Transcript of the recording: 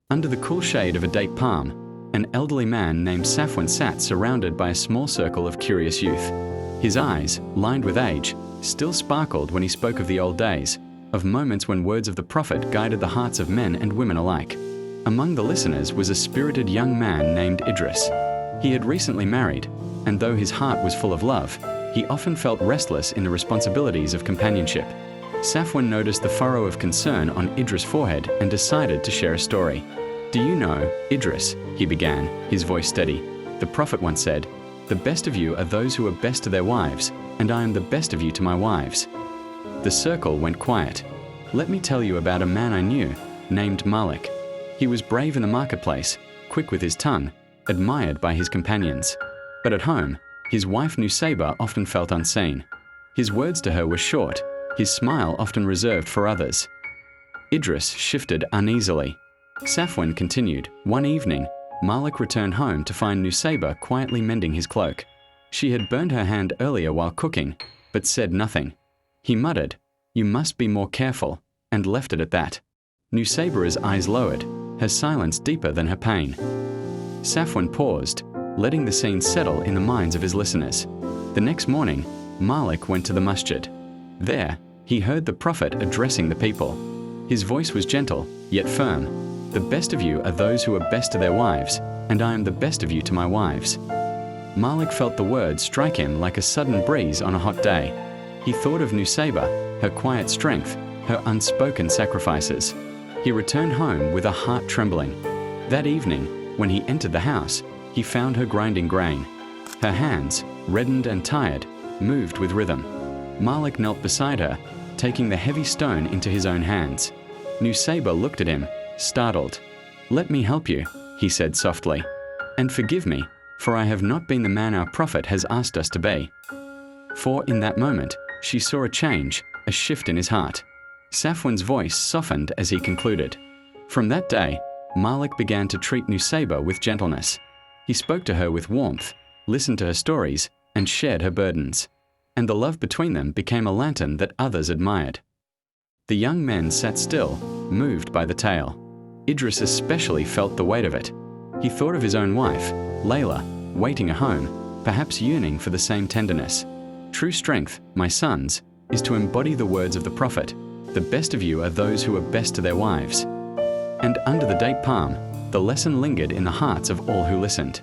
Under the cool shade of a date palm, an elderly man named Safwan sat surrounded by a small circle of curious youth. His eyes, lined with age, still sparkled when he spoke of the old days, of moments when words of the Prophet guided the hearts of men and women alike. Among the listeners was a spirited young man named Idris. He had recently married, and though his heart was full of love, he often felt restless in the responsibilities of companionship. Safwan noticed the furrow of concern on Idris' forehead and decided to share a story. "Do you know, Idris," he began, his voice steady, "the Prophet once said, 'The best of you are those who are best to their wives, and I am the best of you to my wives.'" The circle went quiet. "Let me tell you about a man I knew, named Malik. He was brave in the marketplace, quick with his tongue, admired by his companions. But at home, his wife Nusayba often felt unseen. His words to her were short, his smile often reserved for others." Idris shifted uneasily. Safwan continued, "One evening, Malik returned home to find Nusayba quietly mending his cloak. She had burned her hand earlier while cooking, but said nothing. He muttered, 'You must be more careful,' and left it at that." Nusayba's eyes lowered, her silence deeper than her pain. Safwan paused, letting the scene settle in the minds of his listeners. The next morning, Malik went to the masjid. There, he heard the Prophet addressing the people. His voice was gentle, yet firm. "The best of you are those who are best to their wives, and I am the best of you to my wives." Malik felt the words strike him like a sudden breeze on a hot day. He thought of Nusayba, her quiet strength, her unspoken sacrifices. He returned home with a heart trembling. That evening, when he entered the house, he found her grinding grain. Her hands, reddened and tired, moved with rhythm. Malik knelt beside her, taking the heavy stone into his own hands. Nusayba looked at him, startled. "Let me help you," he said softly, "and forgive me, for I have not been the man our Prophet has asked us to be." For in that moment, she saw a change, a shift in his heart. Safwan's voice softened as he concluded. From that day, Malik began to treat Nusayba with gentleness. He spoke to her with warmth, listened to her stories, and shared her burdens. And the love between them became a lantern that others admired. The young men sat still, moved by the tale. Idris especially felt the weight of it. He thought of his own wife, Layla, waiting at home, perhaps yearning for the same tenderness. True strength, my sons, is to embody the words of the Prophet, "The best of you are those who are best to their wives." And under the date palm, the lesson lingered in the hearts of all who listened.